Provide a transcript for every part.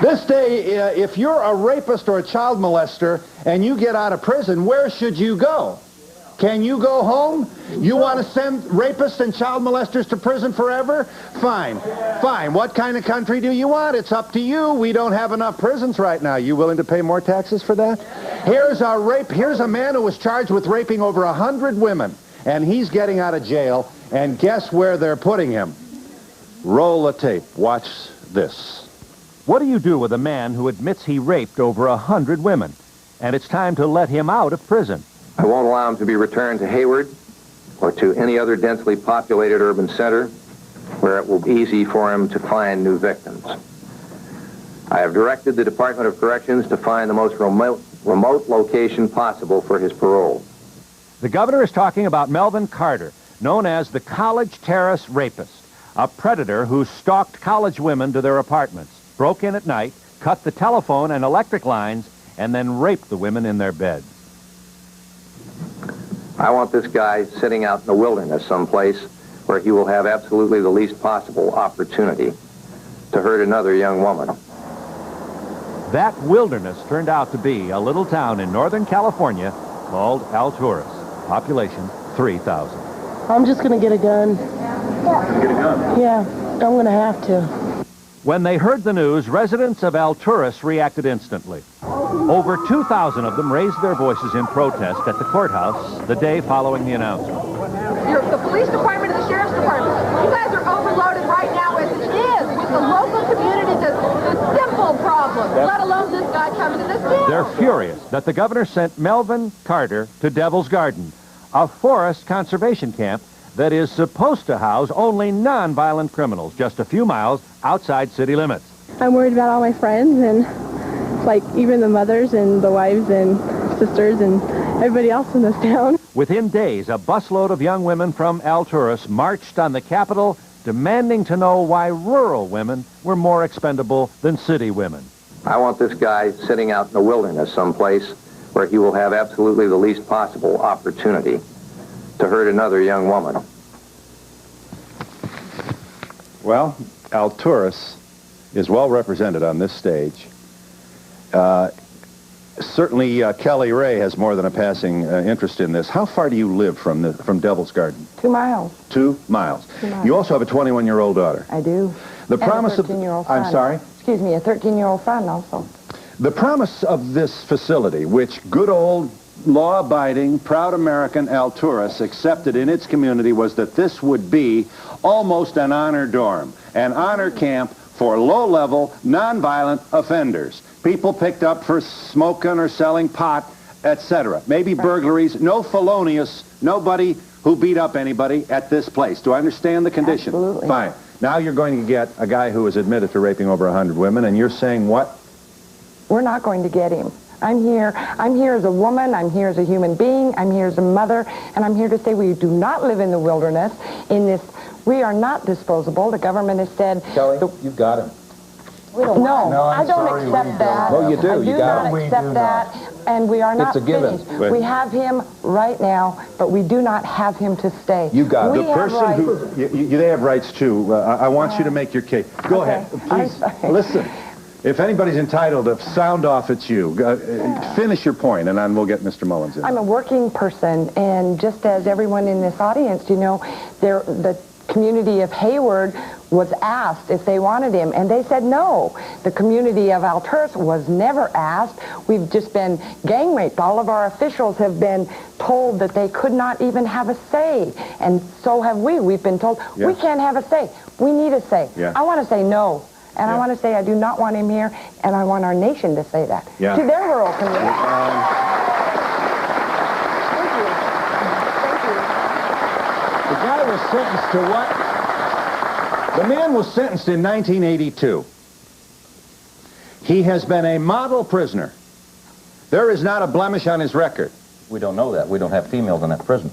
This day, if you're a rapist or a child molester and you get out of prison, where should you go? Can you go home? You want to send rapists and child molesters to prison forever? Fine. Fine. What kind of country do you want? It's up to you. We don't have enough prisons right now. You willing to pay more taxes for that? Here's a man who was charged with raping over 100 women, and he's getting out of jail, and guess where they're putting him? Roll the tape. Watch this. What do you do with a man who admits he raped over 100 women, and it's time to let him out of prison? I won't allow him to be returned to Hayward or to any other densely populated urban center where it will be easy for him to find new victims. I have directed the Department of Corrections to find the most remote location possible for his parole. The governor is talking about Melvin Carter, known as the College Terrace Rapist, a predator who stalked college women to their apartments, broke in at night, cut the telephone and electric lines, and then raped the women in their beds. I want this guy sitting out in the wilderness someplace where he will have absolutely the least possible opportunity to hurt another young woman. That wilderness turned out to be a little town in Northern California called Alturas, population 3,000. I'm just going to get a gun. Get a gun? Yeah, I'm going to have to. When they heard the news, residents of Alturas reacted instantly. Over 2,000 of them raised their voices in protest at the courthouse the day following the announcement. The police department and the sheriff's department, you guys are overloaded right now as it is with the local community, the simple problem, let alone this guy coming to this town. They're furious that the governor sent Melvin Carter to Devil's Garden, a forest conservation camp that is supposed to house only non-violent criminals just a few miles outside city limits. I'm worried about all my friends and like even the mothers and the wives and sisters and everybody else in this town. Within days, a busload of young women from Alturas marched on the Capitol demanding to know why rural women were more expendable than city women. I want this guy sitting out in the wilderness someplace where he will have absolutely the least possible opportunity to hurt another young woman. Well, Alturas is well represented on this stage. Certainly, Kelly Ray has more than a passing interest in this. How far do you live from Devil's Garden? 2 miles. 2 miles. 2 miles. You also have a 21-year-old daughter. I do. The and promise a 13-year-old of... I'm sorry? Excuse me, a 13-year-old son also. The promise of this facility, which good old law-abiding, proud American Alturas accepted in its community, was that this would be almost an honor dorm, an honor camp for low-level, non-violent offenders. People picked up for smoking or selling pot, etc. Maybe burglaries, no felonious, nobody who beat up anybody at this place. Do I understand the condition? Absolutely. Fine. Now you're going to get a guy who is admitted to raping over 100 women, and you're saying what? We're not going to get him. I'm here as a woman, I'm here as a human being, I'm here as a mother, and I'm here to say we do not live in the wilderness. We are not disposable. The government has said... Kelly, you've got him. No, I don't accept that. No, you do. I do not accept that, and we are not finished. We have him right now, but we do not have him to stay. You got it. The person who... They have rights, too. I want you to make your case. Go ahead. Please, listen. If anybody's entitled to sound off, it's you. Finish your point, and then we'll get Mr. Mullins in. I'm a working person, and just as everyone in this audience, you know, the community of Hayward was asked if they wanted him, and they said no. The community of Alturas was never asked. We've just been gang raped. All of our officials have been told that they could not even have a say, and so have we. We've been told, we can't have a say. We need a say. I want to say no. And I want to say I do not want him here, and I want our nation to say that to their rural community. Thank you. Thank you. The guy was sentenced to what? The man was sentenced in 1982. He has been a model prisoner. There is not a blemish on his record. We don't know that. We don't have females in that prison.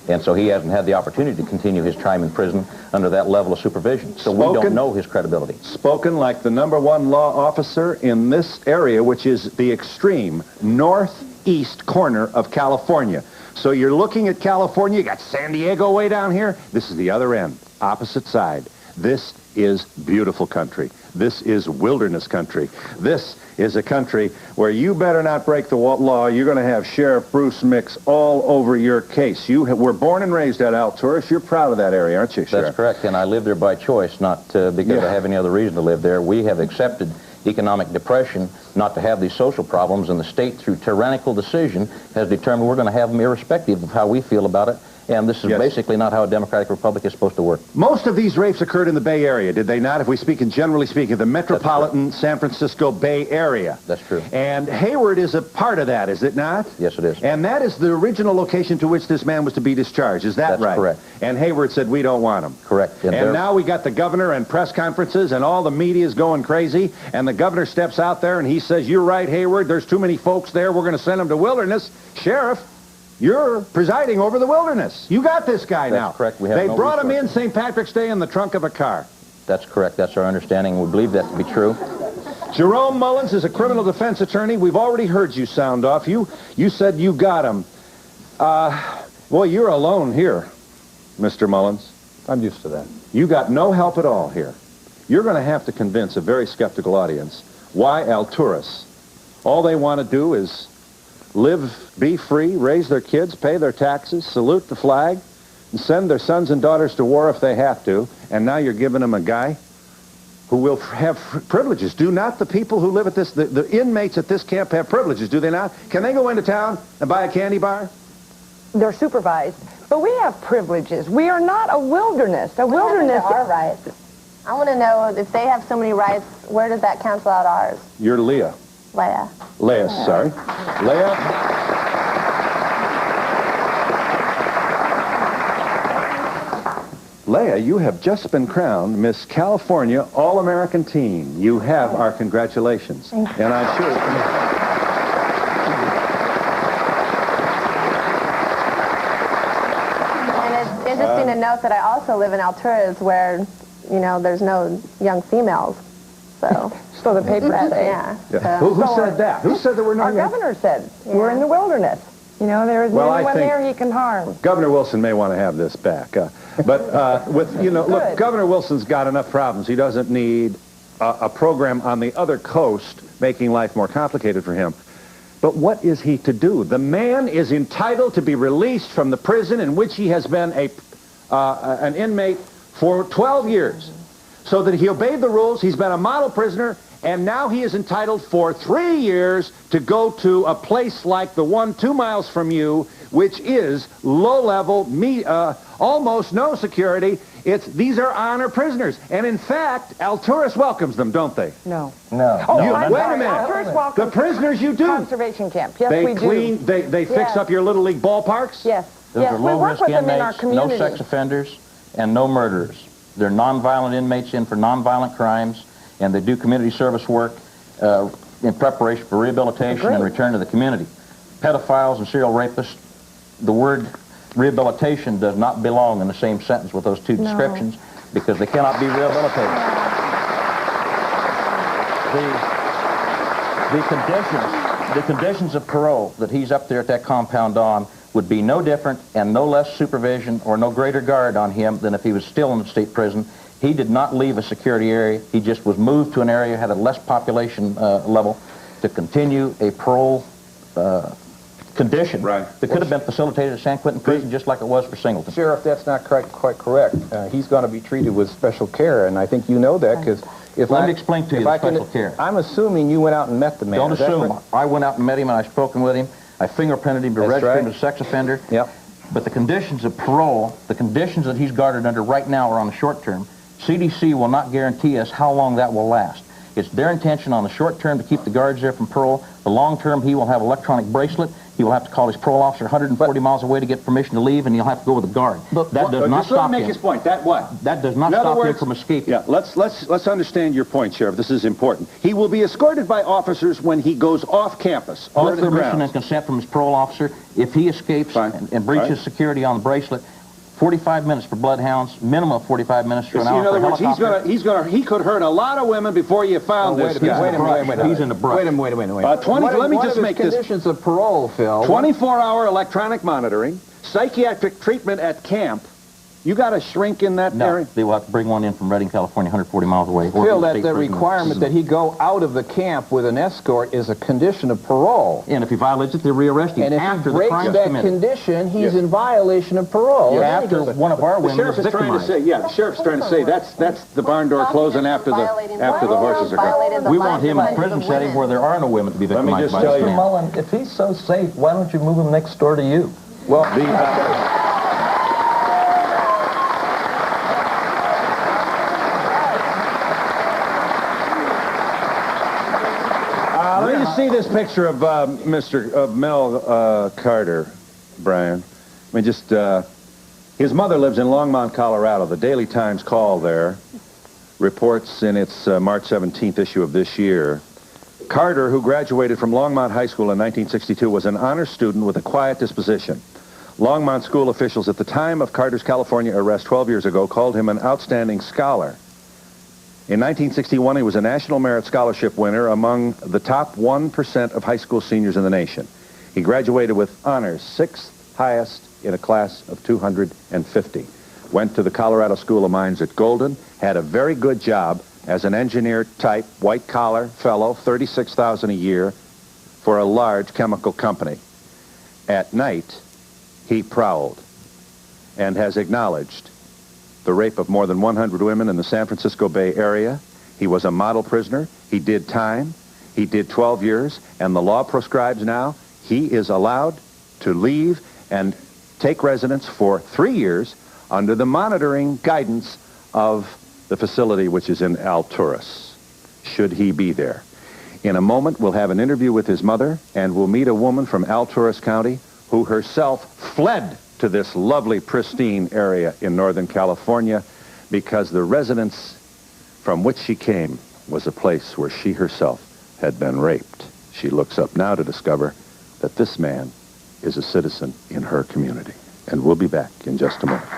And so he hasn't had the opportunity to continue his time in prison under that level of supervision. So we don't know his credibility. Spoken like the #1 law officer in this area, which is the extreme northeast corner of California. So you're looking at California, you got San Diego way down here. This is the other end, opposite side. This is beautiful country. This is wilderness country. This is a country where you better not break the law. You're going to have Sheriff Bruce Mix all over your case. You were born and raised at Alturas. You're proud of that area, aren't you, Sheriff? That's correct, and I live there by choice, not because I have any other reason to live there. We have accepted economic depression not to have these social problems, and the state, through tyrannical decision, has determined we're going to have them irrespective of how we feel about it. And this is basically not how a democratic republic is supposed to work. Most of these rapes occurred in the Bay Area, did they not? If we speak in generally speaking, the metropolitan San Francisco Bay Area. That's true. And Hayward is a part of that, is it not? Yes, it is. And that is the original location to which this man was to be discharged. Is that right? That's correct. And Hayward said, we don't want him. Correct. And now we got the governor and press conferences, and all the media is going crazy, and the governor steps out there and he says, you're right, Hayward, there's too many folks there, we're going to send them to wilderness. Sheriff, you're presiding over the wilderness. You got this guy now. That's correct. They brought him in St. Patrick's Day in the trunk of a car. That's correct. That's our understanding. We believe that to be true. Jerome Mullins is a criminal defense attorney. We've already heard you sound off. You said you got him. Well, you're alone here, Mr. Mullins. I'm used to that. You got no help at all here. You're going to have to convince a very skeptical audience why Alturas, all they want to do is live, be free, raise their kids, pay their taxes, salute the flag, and send their sons and daughters to war if they have to. And now you're giving them a guy who will have privileges. Do not the people who live at this, the inmates at this camp have privileges, do they not? Can they go into town and buy a candy bar? They're supervised. But we have privileges. We are not a wilderness. A wilderness... Our rights. I want to know, if they have so many rights, where does that cancel out ours? You're Leah. Leah. Leah, sorry. Leah. Leah, you have just been crowned Miss California All-American Teen. You have our congratulations. And I'm sure... And it's interesting to note that I also live in Alturas where, you know, there's no young females. So... So the papers say. Yeah. Who said that? Who said there were no... Our governor said, we're in the wilderness. You know, there is anyone there he can harm. Governor Wilson may want to have this back. With, you know, look, Governor Wilson's got enough problems. He doesn't need a program on the other coast making life more complicated for him. But what is he to do? The man is entitled to be released from the prison in which he has been an inmate for 12 years. So that he obeyed the rules, he's been a model prisoner, and now he is entitled for 3 years to go to a place like the one 2 miles from you, which is low-level, almost no security. These are honor prisoners. And in fact, Alturas welcomes them, don't they? No. No. Oh, wait a minute. Alturas welcomes the prisoners you do. Conservation camp. Yes, they we clean, do. They fix up your Little League ballparks? Yes. Those are we work low-risk with them in our inmates, community. no sex offenders, and no murderers. They're nonviolent inmates in for nonviolent crimes, and they do community service work in preparation for rehabilitation and return to the community. Pedophiles and serial rapists, the word rehabilitation does not belong in the same sentence with those two descriptions because they cannot be rehabilitated. The conditions of parole that he's up there at that compound on would be no different and no less supervision or no greater guard on him than if he was still in the state prison. He did not leave a security area. He just was moved to an area, had a less population level to continue a parole condition that could have been facilitated at San Quentin Prison just like it was for Singleton. Sheriff, that's not quite correct. He's going to be treated with special care, and I think you know that because... Let me explain to you the special care. I'm assuming you went out and met the man. Don't assume. I went out and met him and I've spoken with him. I fingerprinted him to register him as a sex offender. Yep. But the conditions of parole, the conditions that he's guarded under right now are on the short term. CDC will not guarantee us how long that will last. It's their intention on the short term to keep the guards there from parole. The long term, he will have an electronic bracelet. He will have to call his parole officer 140 miles away to get permission to leave, and he'll have to go with a guard. That does not stop him. Make his point. That what? That does not stop him from escaping. Yeah, let's understand your point, Sheriff. This is important. He will be escorted by officers when he goes off campus. With permission and consent from his parole officer. If he escapes and breaches security on the bracelet, 45 minutes for bloodhounds, minimum of 45 minutes to an hour for helicopter. He could hurt a lot of women before you found this guy. Wait a minute. He's in the brush. Wait a minute. Let me just make this. Conditions of parole, Phil. 24-hour electronic monitoring, psychiatric treatment at camp, You got a shrink in that No, area? they will have to bring one in from Redding, California, 140 miles away. Phil, that the requirement that he go out of the camp with an escort is a condition of parole. And if he violates it, they rearrest him And if after he the breaks crime that committed. condition, he's in violation of parole. After one of our The women sheriff was is trying to victimized. say, yeah, the sheriff's trying to say that's the barn door closing after the horses are gone. We want him in a prison setting where there are no women to be Let me victimized just by tell this you. man. Mullen, if he's so safe, why don't you move him next door to you? Well, let me just see this picture of Mel Carter, Brian. I mean, just his mother lives in Longmont, Colorado. The Daily Times Call there reports in its March 17th issue of this year, Carter, who graduated from Longmont High School in 1962, was an honor student with a quiet disposition. Longmont school officials at the time of Carter's California arrest 12 years ago called him an outstanding scholar. In 1961, he was a National Merit Scholarship winner among the top 1% of high school seniors in the nation. He graduated with honors, 6th highest in a class of 250. Went to the Colorado School of Mines at Golden, had a very good job as an engineer-type, white-collar fellow, $36,000 a year for a large chemical company. At night, he prowled and has acknowledged the rape of more than 100 women in the San Francisco Bay Area. He was a model prisoner. He did time. He did 12 years, and the law prescribes now he is allowed to leave and take residence for 3 years under the monitoring guidance of the facility which is in Alturas, should he be there. In a moment, we'll have an interview with his mother, and we'll meet a woman from Alturas County who herself fled to this lovely, pristine area in Northern California because the residence from which she came was a place where she herself had been raped. She looks up now to discover that this man is a citizen in her community. And we'll be back in just a moment.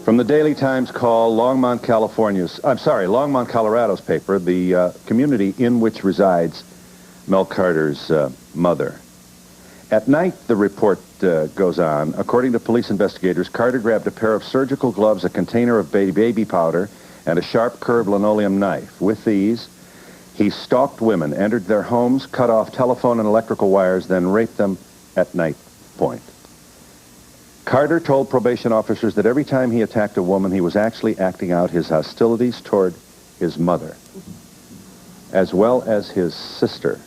From the Daily Times Call, Longmont, Colorado's paper, the community in which resides Mel Carter's mother. At night, the report goes on. According to police investigators, Carter grabbed a pair of surgical gloves, a container of baby powder, and a sharp curved linoleum knife. With these, he stalked women, entered their homes, cut off telephone and electrical wires, then raped them at night point. Carter told probation officers that every time he attacked a woman, he was actually acting out his hostilities toward his mother, as well as his sister.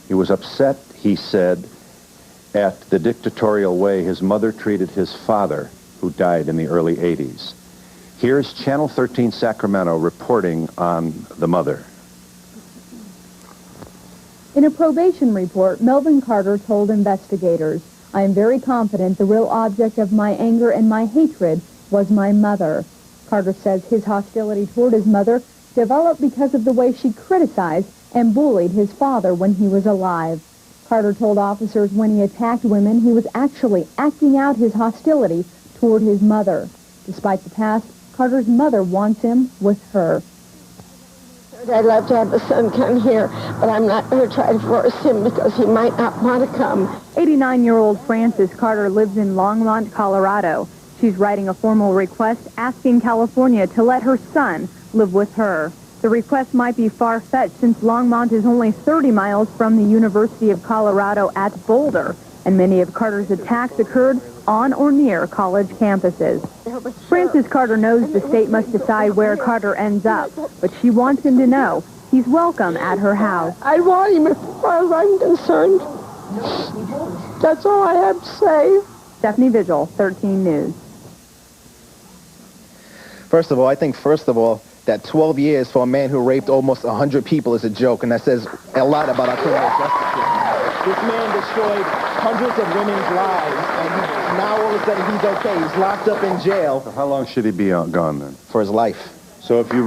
He was upset, he said, at the dictatorial way his mother treated his father, who died in the early 80s. Here's Channel 13 Sacramento reporting on the mother. In a probation report, Melvin Carter told investigators, "I am very confident the real object of my anger and my hatred was my mother." Carter says his hostility toward his mother developed because of the way she criticized and bullied his father when he was alive. Carter told officers when he attacked women, he was actually acting out his hostility toward his mother. Despite the past, Carter's mother wants him with her. I'd love to have the son come here, but I'm not going to try to force him because he might not want to come. 89-year-old Frances Carter lives in Longmont, Colorado. She's writing a formal request asking California to let her son live with her. The request might be far-fetched since Longmont is only 30 miles from the University of Colorado at Boulder, and many of Carter's attacks occurred on or near college campuses. Frances Carter knows the state must decide where Carter ends up, but she wants him to know he's welcome at her house. I want him as far as I'm concerned. That's all I have to say. Stephanie Vigil, 13 News. First of all, I think, that 12 years for a man who raped almost 100 people is a joke, and that says a lot about our criminal justice system. This man destroyed hundreds of women's lives, and now all of a sudden he's okay. He's locked up in jail. So how long should he be gone then? For his life. So if you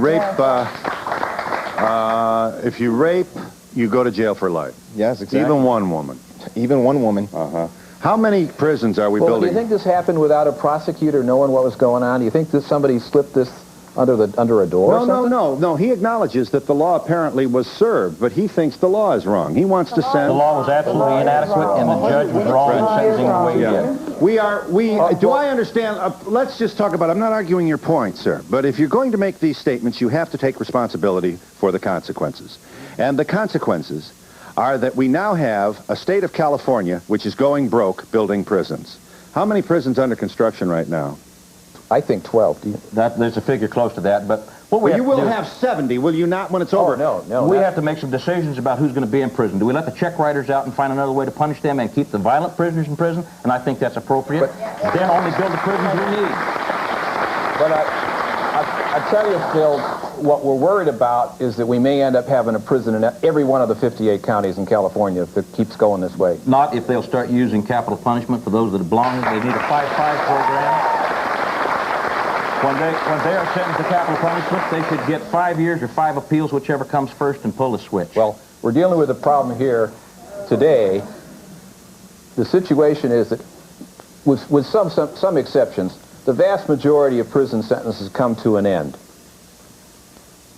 rape, you go to jail for life. Yes, exactly. Even one woman. Even one woman. Uh-huh. How many prisons are we Do building? you think this happened without a prosecutor knowing what was going on? Do you think that somebody slipped this under a door or something? No. He acknowledges that the law apparently was served, but he thinks the law is wrong. He wants to send... The law was absolutely inadequate, and the judge was wrong in sentencing the way he did. Do I understand? Let's just talk about it. I'm not arguing your point, sir, but if you're going to make these statements, you have to take responsibility for the consequences. And the consequences are that we now have a state of California which is going broke building prisons. How many prisons under construction right now? I think 12. There's a figure close to that, but what we you will have 70, will you not, when it's over? No. We have to make some decisions about who's going to be in prison. Do we let the check writers out and find another way to punish them and keep the violent prisoners in prison? And I think that's appropriate. Then only build the prisons we need. But I tell you, Phil, what we're worried about is that we may end up having a prison in every one of the 58 counties in California if it keeps going this way. Not if they'll start using capital punishment for those that belong. They need a 5-5 program. When they are sentenced to capital punishment, they should get 5 years or 5 appeals, whichever comes first, and pull the switch. Well, we're dealing with a problem here today. The situation is that, with some exceptions, the vast majority of prison sentences come to an end.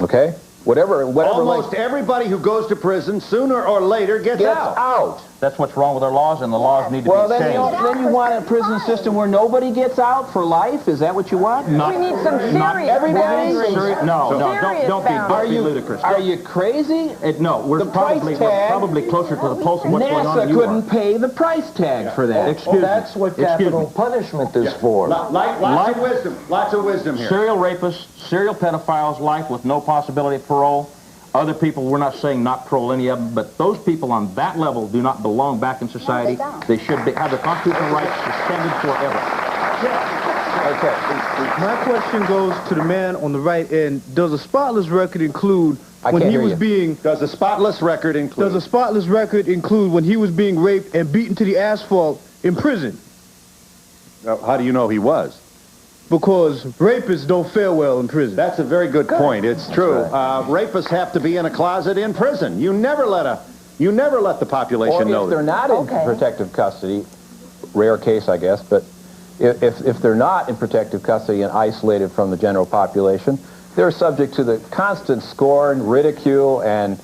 Okay? Whatever. Almost everybody who goes to prison sooner or later gets out. That's what's wrong with our laws, and the laws need to be changed. Then you want a prison system where nobody gets out for life? Is that what you want? We need some serious everybody. Don't be ludicrous. Are you crazy? We're probably closer to the pulse of what's going on than you are. NASA couldn't pay the price tag for that. That's what capital punishment is for. Lots of wisdom here. Serial rapists, serial pedophiles, life with no possibility of parole. Other people, we're not saying not parole any of them, but those people on that level do not belong back in society. They should have their constitutional rights suspended forever. Okay. My question goes to the man on the right end. Does a spotless record include when he was being... Does a spotless record include... Does a spotless record include when he was being raped and beaten to the asphalt in prison? How do you know he was? Because rapists don't fare well in prison. That's a very good point. It's true. Rapists have to be in a closet in prison. You never let the population know. Or if they're not in protective custody, rare case, I guess, but if they're not in protective custody and isolated from the general population, they're subject to the constant scorn, ridicule, and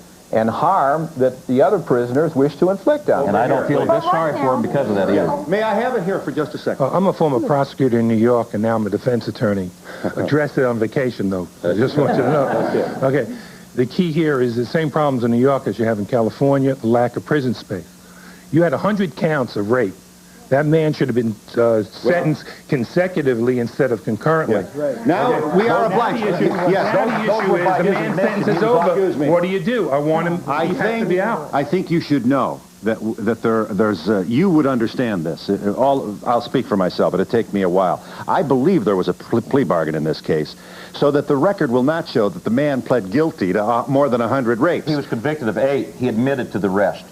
harm that the other prisoners wish to inflict on them. And I don't feel a bit sorry for them because of that either. May I have it here for just a second? I'm a former prosecutor in New York, and now I'm a defense attorney. Addressed it on vacation, though. I just want you to know. Okay. The key here is the same problems in New York as you have in California, the lack of prison space. You had 100 counts of rape. That man should have been sentenced consecutively insteed of concurrently. Right. Now, we are obliged. The issue is the man's sentence is over. What do? I want him, he has to be out. I think you should know that there's you would understand this. I'll speak for myself, but it'd take me a while. I believe there was a plea bargain in this case, so that the record will not show that the man pled guilty to more than 100 rapes. He was convicted of 8. He admitted to the rest.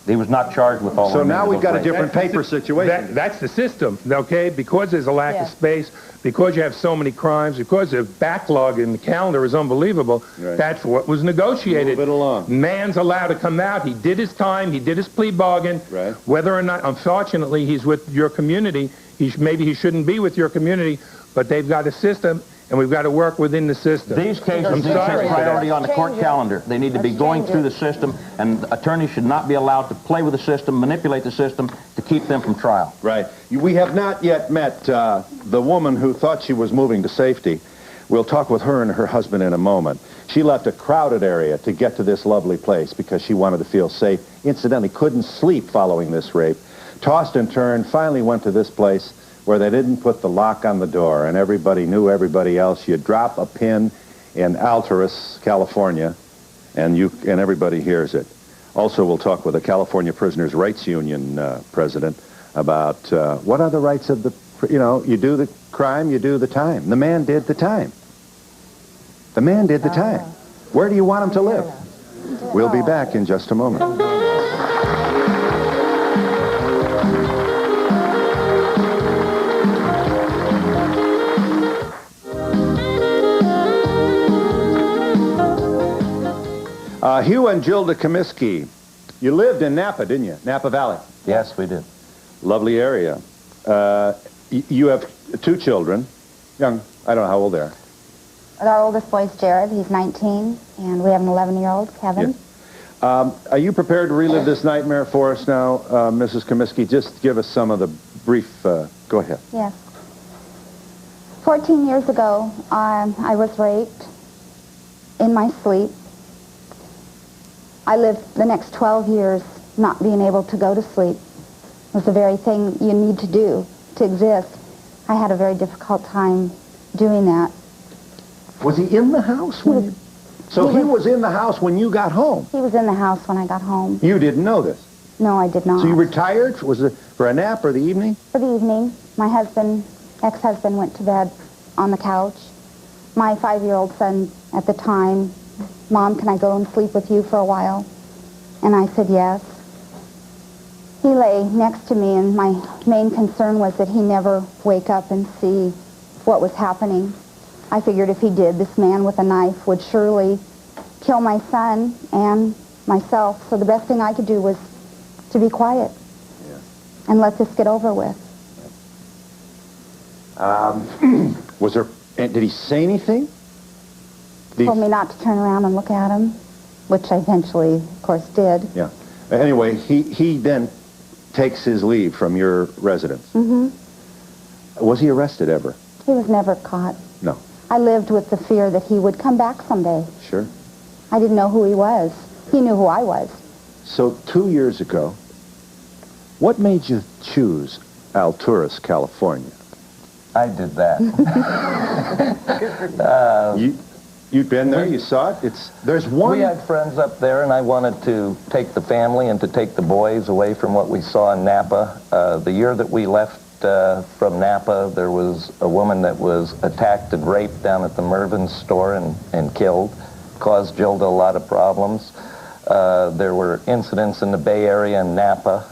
He was not charged with all. So now we've got a different paper situation. That's the system, okay? Because there's a lack of space, because you have so many crimes, because the backlog in the calendar is unbelievable, that's what was negotiated. Move it along. Man's allowed to come out. He did his time. He did his plea bargain. Right. Whether or not, unfortunately, he's with your community, maybe he shouldn't be with your community, but they've got a system, and we've got to work within the system. These cases need to take priority on the court calendar. They need to be going through the system, and attorneys should not be allowed to play with the system, manipulate the system to keep them from trial. Right. We have not yet met the woman who thought she was moving to safety. We'll talk with her and her husband in a moment. She left a crowded area to get to this lovely place because she wanted to feel safe. Incidentally, couldn't sleep following this rape. Tossed and turned, finally went to this place where they didn't put the lock on the door, and everybody knew everybody else. You drop a pin in Alturas, California, and everybody hears it. Also, we'll talk with the California Prisoners' Rights Union president about what are the rights of the, you do the crime, you do the time. The man did the time. The man did the time. Where do you want him to live? We'll be back in just a moment. Hugh and Gilda Comiskey, you lived in Napa, didn't you? Napa Valley. Yes, we did. Lovely area. You have 2 children. Young, I don't know how old they are. Our oldest boy's Jared. He's 19, and we have an 11-year-old, Kevin. Yeah. Are you prepared to relive this nightmare for us now, Mrs. Comiskey? Just give us some of the brief, go ahead. Yes. 14 years ago, I was raped in my sleep. I lived the next 12 years not being able to go to sleep. It was the very thing you need to do to exist. I had a very difficult time doing that. Was he in the house when you... So he was in the house when you got home? He was in the house when I got home. You didn't know this? No, I did not. So you retired? Was it for a nap or the evening? For the evening. My husband, ex-husband, went to bed on the couch. My 5-year-old son at the time, Mom, can I go and sleep with you for a while? And I said yes. He lay next to me, and my main concern was that he never wake up and see what was happening. I figured if he did, this man with a knife would surely kill my son and myself. So the best thing I could do was to be quiet and let this get over with. Was there... Did he say anything? He told me not to turn around and look at him, which I eventually, of course, did. Yeah. Anyway, he then takes his leave from your residence. Mm-hmm. Was he arrested ever? He was never caught. No. I lived with the fear that he would come back someday. Sure. I didn't know who he was. He knew who I was. So 2 years ago, what made you choose Alturas, California? I did that. You'd been there, you saw it? There's one... We had friends up there, and I wanted to take the family and to take the boys away from what we saw in Napa. The year that we left from Napa, there was a woman that was attacked and raped down at the Mervyn's store and killed, caused Gilda a lot of problems. There were incidents in the Bay Area and Napa,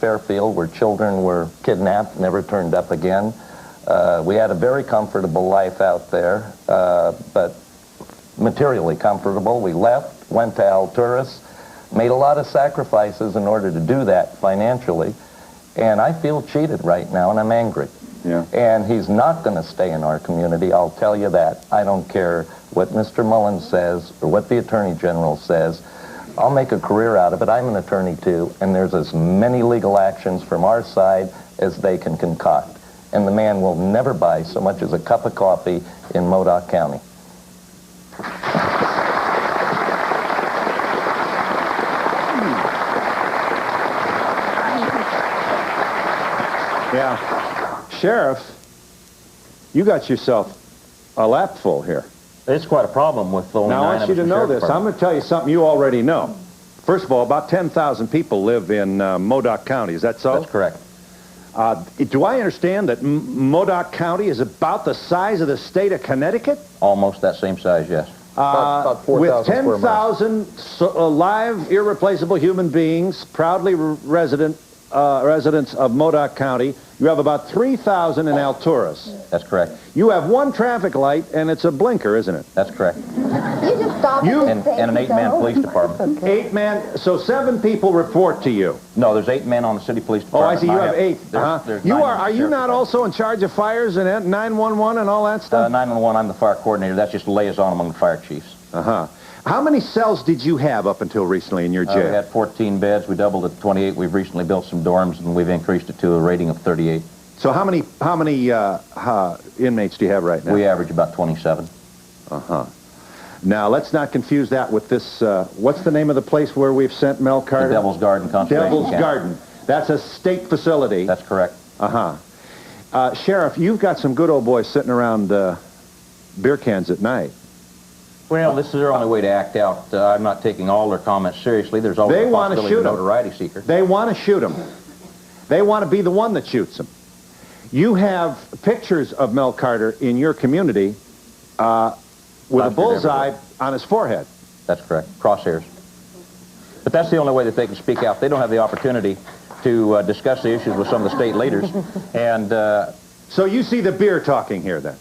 Fairfield, where children were kidnapped, never turned up again. We had a very comfortable life out there, but materially comfortable. We left, went to Alturas, made a lot of sacrifices in order to do that financially, and I feel cheated right now, and I'm angry. Yeah. And he's not going to stay in our community, I'll tell you that. I don't care what Mr. Mullins says or what the Attorney General says. I'll make a career out of it. I'm an attorney too, and there's as many legal actions from our side as they can concoct. And the man will never buy so much as a cup of coffee in Modoc County. Yeah. Sheriff, you got yourself a lap full here. It's quite a problem with only Now, I want you to know this. I'm going to tell you something you already know. First of all, about 10,000 people live in Modoc County. Is that so? That's correct. Do I understand that Modoc County is about the size of the state of Connecticut? Almost that same size, yes. About 4,000 with 10,000 live, irreplaceable human beings, proudly residents of Modoc County, you have about 3,000 in Alturas. That's correct. You have one traffic light, and it's a blinker, isn't it? That's correct. You just stop and an 8-man police department. Okay. 8-man, so 7 people report to you. No, there's 8 men on the city police department. Oh, I see. You have 8. There's Are you not also in charge of fires and 911 and all that stuff? 911, I'm the fire coordinator. That's just a liaison among the fire chiefs. How many cells did you have up until recently in your jail? We had 14 beds. We doubled it to 28. We've recently built some dorms, and we've increased it to a rating of 38. So how many inmates do you have right now? We average about 27. Now, let's not confuse that with this, what's the name of the place where we've sent Mel Carter? The Devil's Garden Conservation Devil's Camp. Garden. That's a state facility. That's correct. Sheriff, you've got some good old boys sitting around beer cans at night. Well, this is their only way to act out. I'm not taking all their comments seriously. There's always a possibility of notoriety seeker. They want to shoot him. They want to be the one that shoots him. You have pictures of Mel Carter in your community with a bullseye on his forehead. That's correct. Crosshairs. But that's the only way that they can speak out. They don't have the opportunity to discuss the issues with some of the state leaders. And so you see the beer talking here, then?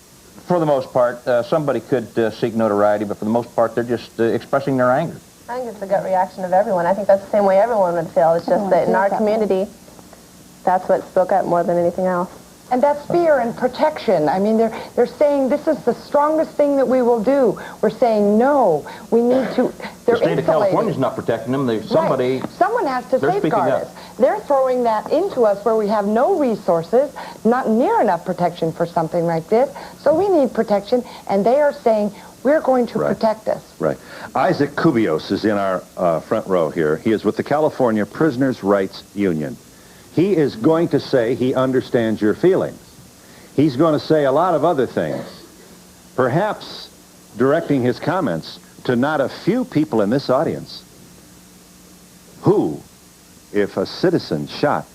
For the most part. Somebody could seek notoriety, but for the most part, they're just expressing their anger. I think it's the gut reaction of everyone. I think that's the same way everyone would feel. It's just that in our community, that's what spoke up more than anything else. And that's fear and protection. I mean, they're saying this is the strongest thing that we will do. We're saying no. We need to. They're the state insulating. of California's not protecting them. Somebody. Right. Someone has to they're safeguard speaking us. They're throwing that into us where we have no resources, not near enough protection for something like this. So we need protection, and they are saying we're going to protect us. Right. Isaac Cubios is in our front row here. He is with the California Prisoners' Rights Union. He is going to say he understands your feelings. He's going to say a lot of other things, perhaps directing his comments to not a few people in this audience who, if a citizen shot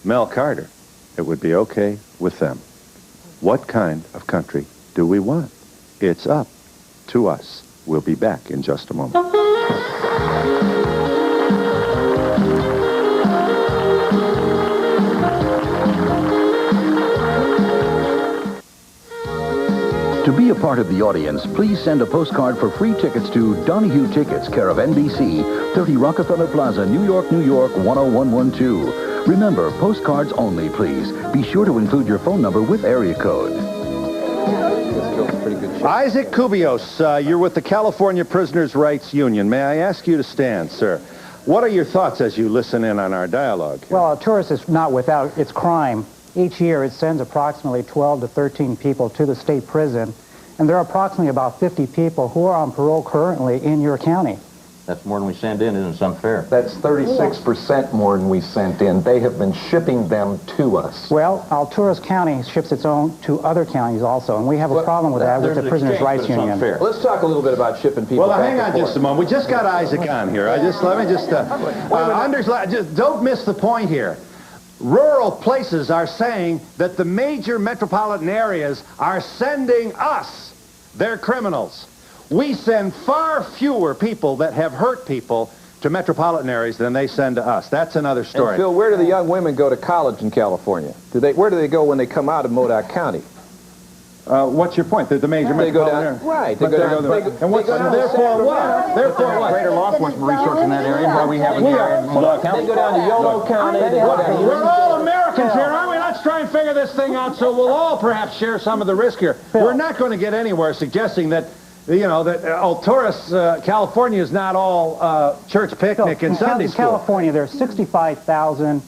Mel Carter, it would be okay with them. What kind of country do we want? It's up to us. We'll be back in just a moment. To be a part of the audience, please send a postcard for free tickets to Donahue Tickets, care of NBC, 30 Rockefeller Plaza, New York, 10112. Remember, postcards only, please. Be sure to include your phone number with area code. Isaac Cubios, you're with the California Prisoners' Rights Union. May I ask you to stand, sir? What are your thoughts as you listen in on our dialogue here? Well, Alturas is not without its crime. Each year it sends approximately 12 to 13 people to the state prison, and there are approximately about 50 people who are on parole currently in your county. That's more than we send in, isn't it unfair? That's 36% more than we sent in. They have been shipping them to us. Well, Alturas County ships its own to other counties also, and we have a problem with that with the Prisoners' Rights Union. Let's talk a little bit about shipping people Well, back hang and on forth. just a moment. We just got Isaac on here. Let me just don't miss the point here. Rural places are saying that the major metropolitan areas are sending us their criminals. We send far fewer people that have hurt people to metropolitan areas than they send to us. That's another story. And Phil, where do the young women go to college in California? Where do they go when they come out of Modoc County? What's your point? The major metropolitan area. Right. They go down. Therefore what? Therefore what? Greater law enforcement resource in that area why we have in Modoc County. They go down to Yolo County. We're all Americans here, aren't we? Let's try and figure this thing out so we'll all perhaps share some of the risk here. We're not going to get anywhere suggesting that that Alturas, California is not all church picnic and Sunday school. In California, there are 65,000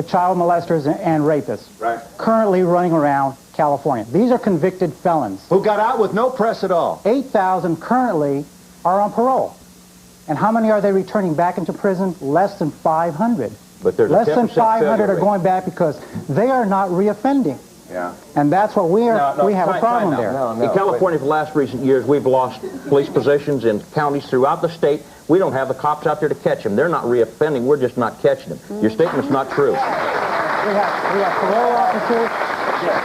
child molesters and rapists currently running around California. These are convicted felons. Who got out with no press at all. 8,000 currently are on parole. And how many are they returning back into prison? Less than 500. But there's less than 500 are going back because they are not reoffending. Yeah. And that's what we have a problem there. In California, for the last recent years, we've lost police positions in counties throughout the state. We don't have the cops out there to catch them. They're not reoffending. We're just not catching them. Your statement's not true. We have parole officers.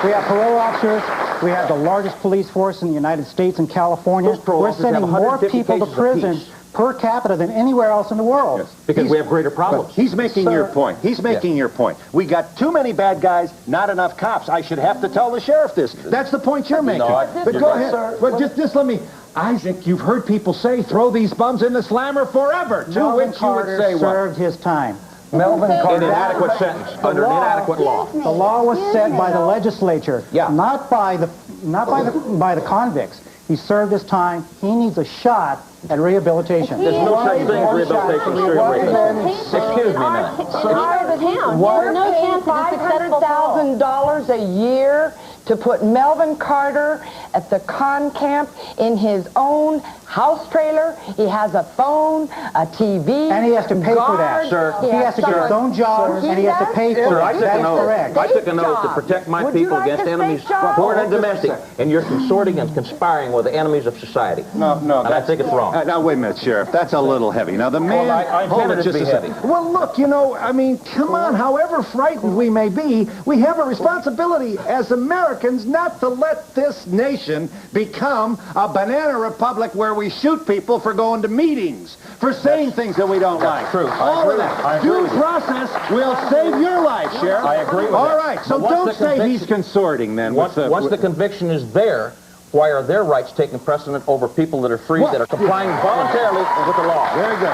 We have parole officers. We have the largest police force in the United States in California. We're sending more people to prison per capita than anywhere else in the world. Yes. Because we have greater problems. He's making your point. He's making your point. We got too many bad guys, not enough cops. I should have to tell the sheriff this. That's the point you're making. But go ahead. But just let me... Isaac, you've heard people say, throw these bums in the slammer forever. To which you would say what? Served his time. Melvin Carter. An inadequate sentence under an inadequate law. The law was set by the legislature, not by the convicts. He served his time. He needs a shot at rehabilitation. There's no such thing as rehabilitation. Excuse me now. We're paying $500,000 a year to put Melvin Carter at the con camp in his own house trailer. He has a phone, a TV, and he has to pay for that, sir. He has to get his own job, and he has to pay for it. That is correct. I took an oath to protect my people against enemies, foreign and domestic, and you're consorting and conspiring with the enemies of society. No, and I think it's wrong. Now, wait a minute, Sheriff. That's a little heavy. Now, the man... I intended it to be heavy. Well, look, I mean, come on. However frightened we may be, we have a responsibility as Americans not to let this nation become a banana republic where we shoot people for going to meetings, for saying things that we don't like. True. All of that. Due process will save your life, Sheriff. I agree with that. All right, so don't say he's consorting then. Once the conviction is there, why are their rights taking precedent over people that are free, that are complying voluntarily with the law? Very good.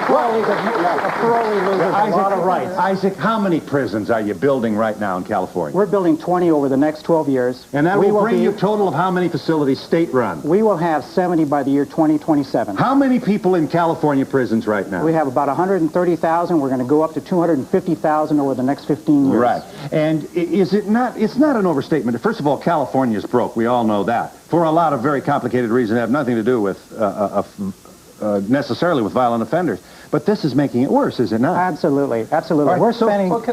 A parolee loses a lot of rights. Isaac, how many prisons are you building right now in California? We're building 20 over the next 12 years. And that will bring you a total of how many facilities state-run? We will have 70 by the year 2027. How many people in California prisons right now? We have about 130,000. We're going to go up to 250,000 over the next 15 years. Right. And is it not, it's not an overstatement. First of all, California is broke. We all know that. For a lot of very complicated reasons that have nothing to do with necessarily with violent offenders. But this is making it worse, is it not? Absolutely, absolutely. Right, we're spending... What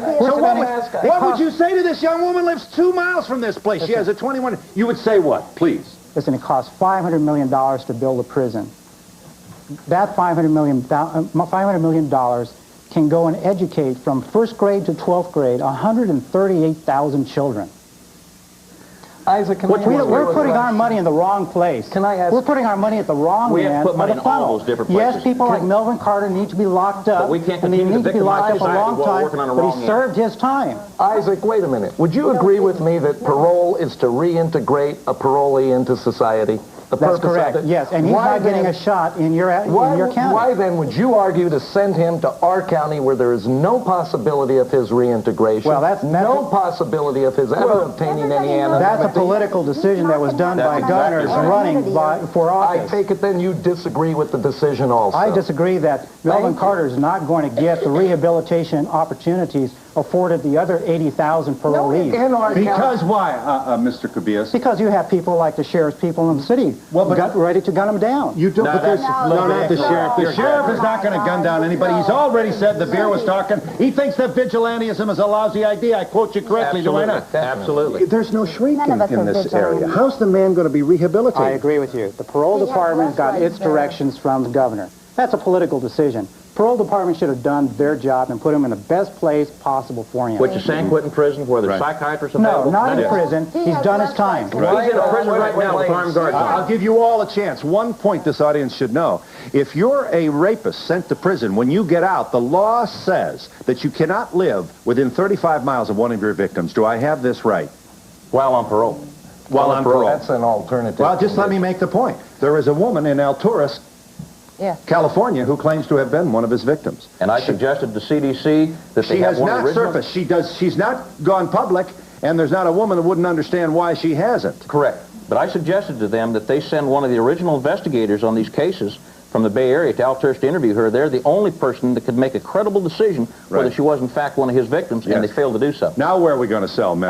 would you say to this young woman lives 2 miles from this place? She has a 21... You would say what, please? Listen, it costs $500 million to build a prison. That $500 million can go and educate from 1st grade to 12th grade 138,000 children. Isaac, we're putting our money in the wrong place. Can I ask? We're putting our money at the wrong We have end to put money of in the funnel. all those different places. Yes, people like Melvin Carter need to be locked up. But we can't and they continue need to to be locked up a victimize long society while time, working on a but wrong he end. served his time. Isaac, wait a minute. Would you agree with me that parole is to reintegrate a parolee into society? That's correct, yes, and he's not getting a shot in your county. Why then would you argue to send him to our county where there is no possibility of his reintegration, no possibility of his ever obtaining any anonymity? That's a political decision that was done by governors running for office. I take it then you disagree with the decision also. I disagree that Melvin Carter is not going to get the rehabilitation opportunities afforded the other 80,000 parolees. Because why, Mr. Cabillas? Because you have people like the sheriff's people in the city ready to gun them down. You don't. Not the sheriff. The sheriff is not going to gun down anybody. He's already said the beer was talking. He thinks that vigilantism is a lousy idea. I quote you correctly, do I not? Absolutely. There's no shrinking in this area. How's the man going to be rehabilitated? I agree with you. The parole department got its directions from the governor. That's a political decision. Parole department should have done their job and put him in the best place possible for him. Which is San Quentin prison, where there's psychiatrists available? No, not in prison. He's done his time. He's in a prison right now with armed guards on. I'll give you all a chance. One point this audience should know. If you're a rapist sent to prison, when you get out, the law says that you cannot live within 35 miles of one of your victims. Do I have this right? While on parole. While on parole. That's an alternative. Well, just let me make the point. There is a woman in Alturas, California, who claims to have been one of his victims. And I suggested to CDC that they have one original... She has not surfaced. She's not gone public, and there's not a woman that wouldn't understand why she hasn't. Correct. But I suggested to them that they send one of the original investigators on these cases from the Bay Area to Alturas to interview her. They're the only person that could make a credible decision whether she was in fact one of his victims, and they failed to do so. Now where are we going to send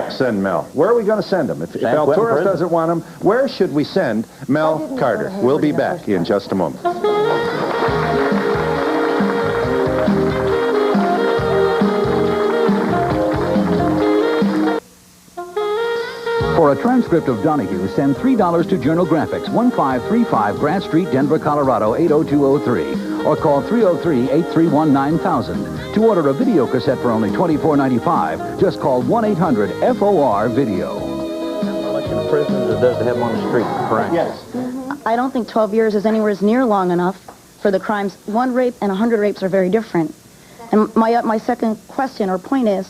Mel? Where are we going to send him? If Alturas doesn't want him, where should we send Mel Carter? We'll be back in just a moment. For a transcript of Donahue, send $3 to Journal Graphics, 1535 Grant Street, Denver, Colorado, 80203, or call 303-831-9000. To order a video cassette for only $24.95, just call 1-800-FOR-VIDEO. How much in prison as it does to have them on the street? Correct. Yes. I don't think 12 years is anywhere near long enough for the crimes. 1 rape and 100 rapes are very different. And my second question or point is,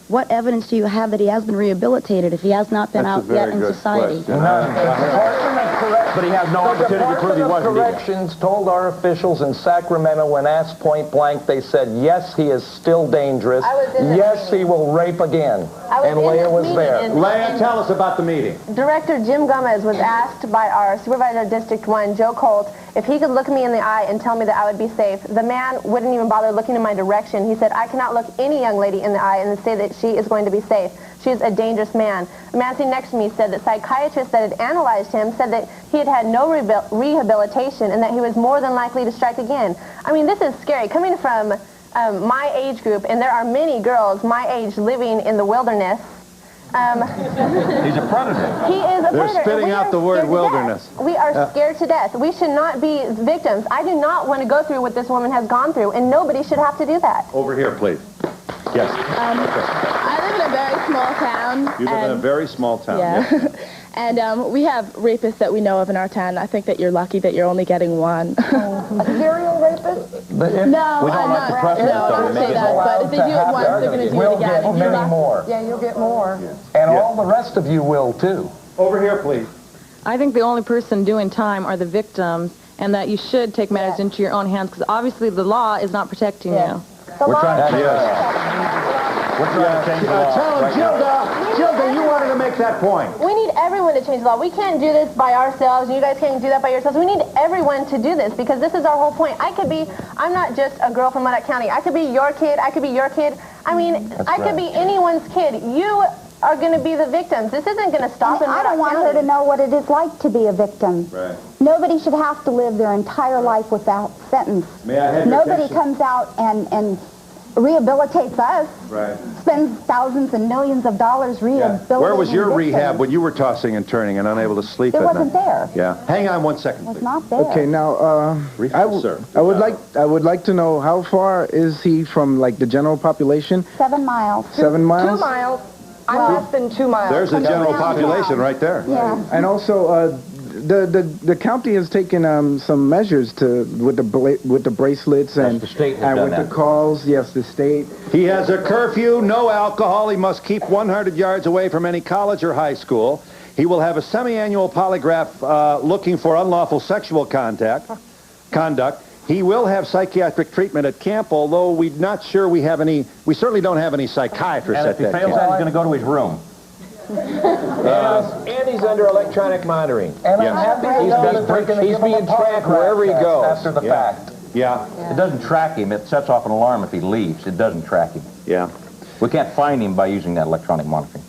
what evidence do you have that he has been rehabilitated if he has not been out yet in society? But he has no opportunity to prove he wasn't either. Corrections told our officials in Sacramento when asked point blank, they said, yes, he is still dangerous. Yes, he will rape again. And Leah was there. Leah, tell us about the meeting. Director Jim Gomez was asked by our supervisor of District 1, Joe Colt, if he could look me in the eye and tell me that I would be safe. The man wouldn't even bother looking in my direction. He said, I cannot look any young lady in the eye and say that she is going to be safe. She's a dangerous man. The man sitting next to me said that psychiatrists that had analyzed him said that he had had no rehabilitation and that he was more than likely to strike again. I mean, this is scary. Coming from my age group, and there are many girls my age living in the wilderness. He's a predator. He is a predator. They're spitting out the word wilderness. We are scared to death. We should not be victims. I do not want to go through what this woman has gone through, and nobody should have to do that. Over here, please. Yes. I live in a very small town. You live in a very small town. Yeah. And we have rapists that we know of in our town. I think that you're lucky that you're only getting one. A serial rapist? No, I'm not. No, I don't say that. But if they do it once, they're going to do it again. Many more. Yeah, you'll get more. And all the rest of you will, too. Over here, please. I think the only person doing time are the victims, and that you should take matters into your own hands, because obviously the law is not protecting you. We're trying to change the law. Tell him, Gilda, you wanted to make that point. We need everyone to change the law. We can't do this by ourselves, and you guys can't do that by yourselves. We need everyone to do this, because this is our whole point. I'm not just a girl from Monmouth County. I could be your kid. I could be your kid. I mean, I could be anyone's kid. You are going to be the victims. This isn't going to stop in I don't want her to know what it is like to be a victim. Right. Nobody should have to live their entire life with that sentence. May I have your Nobody attention? comes out and rehabilitates us. Right. Spends thousands and millions of dollars rehabilitating. Where was your victims. rehab when you were tossing and turning and unable to sleep It at wasn't night? there. Yeah. Hang on one second, It was please. not there. Okay, now, I would like to know how far is he from, like, the general population? 7 miles. 7 miles? 2 miles. I'm less than 2 miles. There's the general population right there. Yeah. And also, the county has taken some measures with the bracelets and the state has and done with that. the calls. Yes, the state. He has a curfew, no alcohol. He must keep 100 yards away from any college or high school. He will have a semi-annual polygraph looking for unlawful sexual conduct. He will have psychiatric treatment at camp, although we're not sure we certainly don't have any psychiatrists And at if he that fails camp. that, he's going to go to his room. And he's under electronic monitoring. And Yeah. I'm happy he's being tracked wherever he goes. after the fact. Yeah. It doesn't track him. It sets off an alarm if he leaves. It doesn't track him. Yeah. We can't find him by using that electronic monitoring.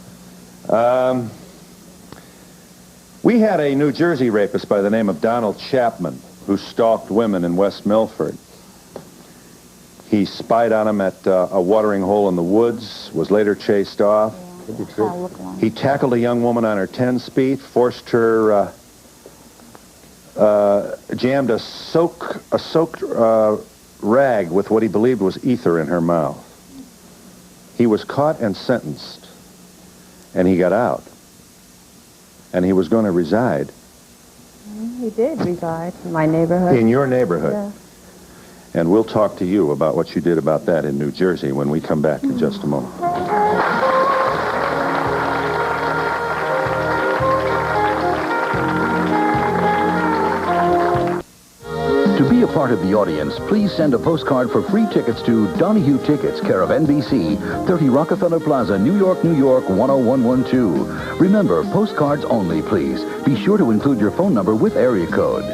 We had a New Jersey rapist by the name of Donald Chapman who stalked women in West Milford. He spied on them at a watering hole in the woods, was later chased off. He tackled a young woman on her 10-speed, forced her, jammed a soaked rag with what he believed was ether in her mouth. He was caught and sentenced, and he got out. And he was going to reside. He did reside in my neighborhood. In your neighborhood. Yeah. And we'll talk to you about what you did about that in New Jersey when we come back in just a moment. To be a part of the audience, please send a postcard for free tickets to Donahue Tickets, care of NBC, 30 Rockefeller Plaza, New York, New York, 10112. Remember, postcards only, please. Be sure to include your phone number with area code.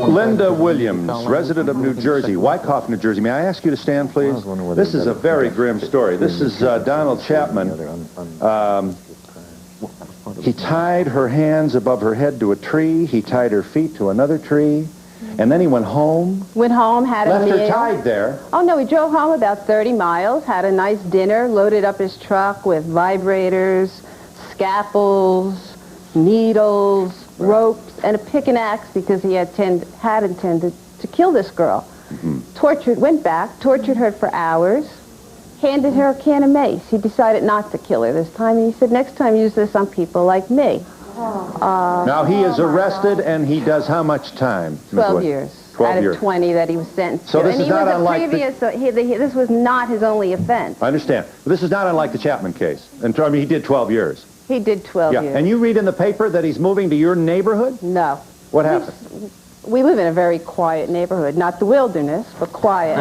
Linda Williams, resident of New Jersey, Wyckoff, New Jersey. May I ask you to stand, please? This is a very grim story. This is Donald Chapman. He tied her hands above her head to a tree. He tied her feet to another tree. And then he went home. Went home, had a meal. Left her tied there. Oh, no, he drove home about 30 miles, had a nice dinner, loaded up his truck with vibrators, scalpels, needles, ropes, and a pick and axe because he had intended to kill this girl. Tortured, went back, tortured her for hours, handed her a can of mace. He decided not to kill her this time, and he said, next time use this on people like me. Now he is arrested, and he does how much time? 12 years. 12 out years. of 20 that he was sentenced So to. this And is he not was a unlike previous, this was not his only offense. I understand. But this is not unlike the Chapman case. And I mean, he did 12 years. He did 12 years. And you read in the paper that he's moving to your neighborhood? No. What happened? We live in a very quiet neighborhood, not the wilderness, but quiet.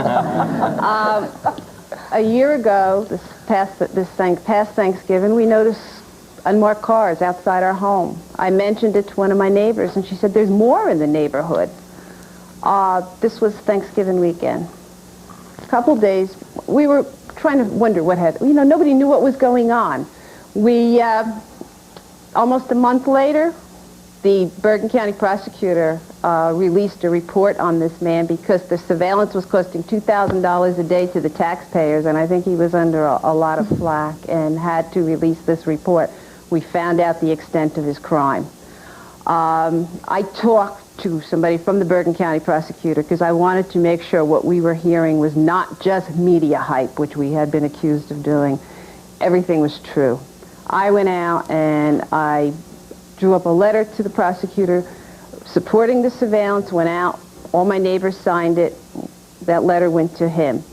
A year ago, past Thanksgiving, we noticed unmarked cars outside our home. I mentioned it to one of my neighbors, and she said, there's more in the neighborhood. This was Thanksgiving weekend. A couple days, we were trying to wonder what had, nobody knew what was going on. We, almost a month later, the Bergen County prosecutor released a report on this man because the surveillance was costing $2,000 a day to the taxpayers, and I think he was under a lot of flack and had to release this report. We found out the extent of his crime. I talked to somebody from the Bergen County prosecutor because I wanted to make sure what we were hearing was not just media hype, which we had been accused of doing. Everything was true. I went out and I drew up a letter to the prosecutor supporting the surveillance, went out, all my neighbors signed it, that letter went to him.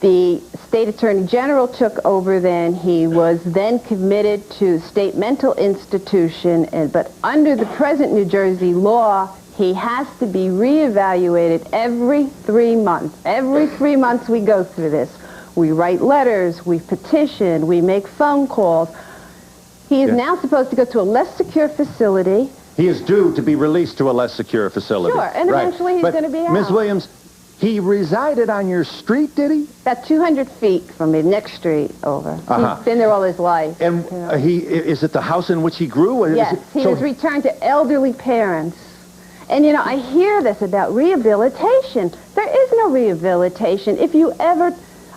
The state attorney general took over then. He was then committed to state mental institution, but under the present New Jersey law, he has to be reevaluated every 3 months. Every 3 months we go through this. We write letters, we petition, we make phone calls. He is now supposed to go to a less secure facility. He is due to be released to a less secure facility. Sure, and eventually he's going to be out. Ms. Williams, he resided on your street, did he? About 200 feet from the next street over. He's been there all his life. And is it the house in which he grew? Or yes, he was returned to elderly parents. And, you know, I hear this about rehabilitation. There is no rehabilitation. If you ever...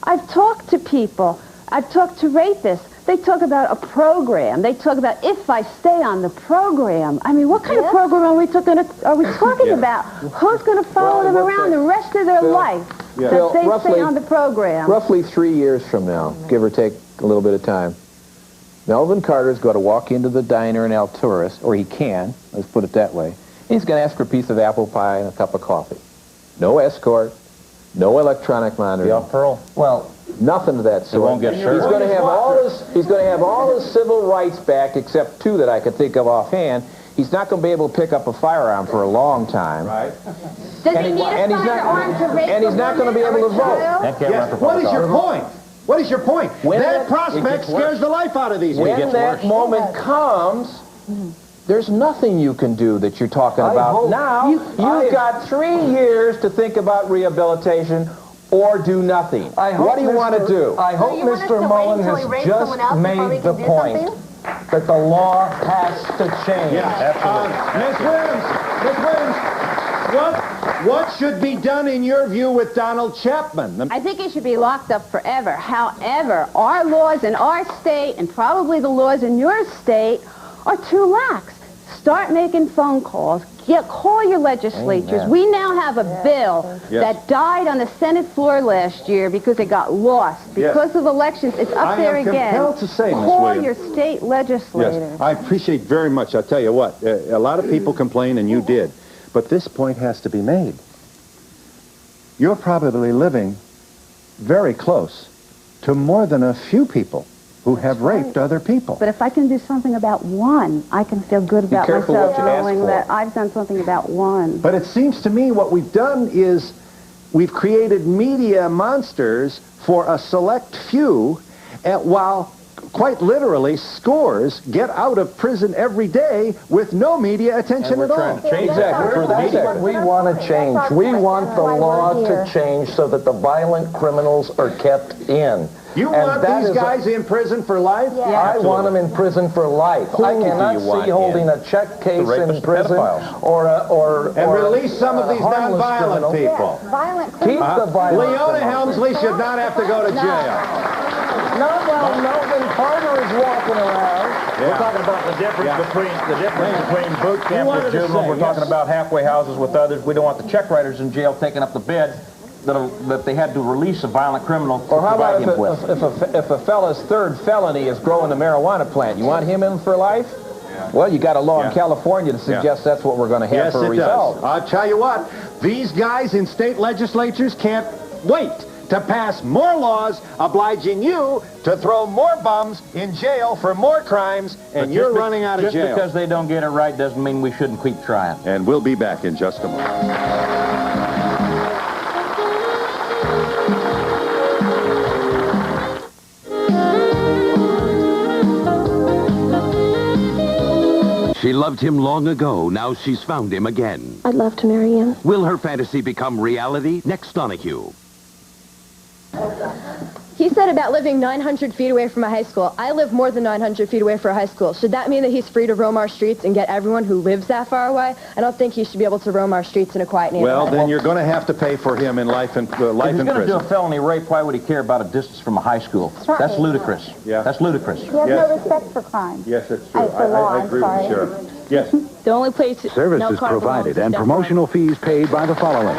I've talked to people. I've talked to rapists. They talk about a program. They talk about if I stay on the program. I mean, what kind of program are we talking about? Who's going to follow them around the rest of their life that they stay on the program? Roughly 3 years from now, give or take a little bit of time, Melvin Carter's going to walk into the diner in Alturas, or he can, let's put it that way, and he's going to ask for a piece of apple pie and a cup of coffee. No escort, no electronic monitoring. Yeah, Pearl. Well, nothing of that sort. He won't get hurt. He's going to have all his civil rights back, except 2 that I could think of offhand. He's not going to be able to pick up a firearm for a long time. Right. Does he need a firearm to rape and he's not going to be able to vote. Yes. What is your point? What is your point? That prospect scares the life out of these people. When that moment comes, there's nothing you can do that you're talking about. Now, you've got 3 years to think about rehabilitation or do nothing. What do you want to do? I hope Mr. Mullen has just made the point that the law has to change. Yeah, Ms. Williams, what should be done in your view with Donald Chapman? I think he should be locked up forever. However, our laws in our state and probably the laws in your state are too lax. Start making phone calls. Call your legislatures. Amen. We now have a bill that died on the Senate floor last year because it got lost. Because of elections, it's up there again. I am compelled to say, Ms. Call Williams. your state legislators. Yes, I appreciate very much. I'll tell you what, a lot of people complain, and you did. But this point has to be made. You're probably living very close to more than a few people who have raped other people. But if I can do something about one, I can feel good about myself knowing that I've done something about one. But it seems to me what we've done is we've created media monsters for a select few, while quite literally scores get out of prison every day with no media attention at all. Exactly. That's what we want to change. We want the law to change so that the violent criminals are kept in. You want these guys in prison for life? Yeah. I want them in prison for life. I cannot see holding a check case in prison and release some of these non-violent people. Keep the violent Leona Helmsley should not have to go to jail. Not while Melvin Carter is walking around. We're talking about the difference between boot camp with juveniles. We're talking about halfway houses with others. We don't want the check writers in jail taking up the bed that they had to release a violent criminal to provide him with. If a fella's 3rd felony is growing a marijuana plant, you want him in for life? Well, you got a law in California to suggest that's what we're going to have for a result. Does. I'll tell you what, these guys in state legislatures can't wait to pass more laws obliging you to throw more bums in jail for more crimes, and you're running out of jail. Just because they don't get it right doesn't mean we shouldn't keep trying. And we'll be back in just a moment. She loved him long ago. Now she's found him again. I'd love to marry him. Will her fantasy become reality? Next, Donahue. He said about living 900 feet away from a high school. I live more than 900 feet away from a high school. Should that mean that he's free to roam our streets and get everyone who lives that far away? I don't think he should be able to roam our streets in a quiet neighborhood. Well, then you're going to have to pay for him in life in prison. If he's going to do a felony rape, why would he care about a distance from a high school? That's ludicrous. Yeah. That's ludicrous. He has no respect for crime. Yes, it's true. I agree with Sheriff. Yes. The only place... Services provided and promotional fees paid by the following.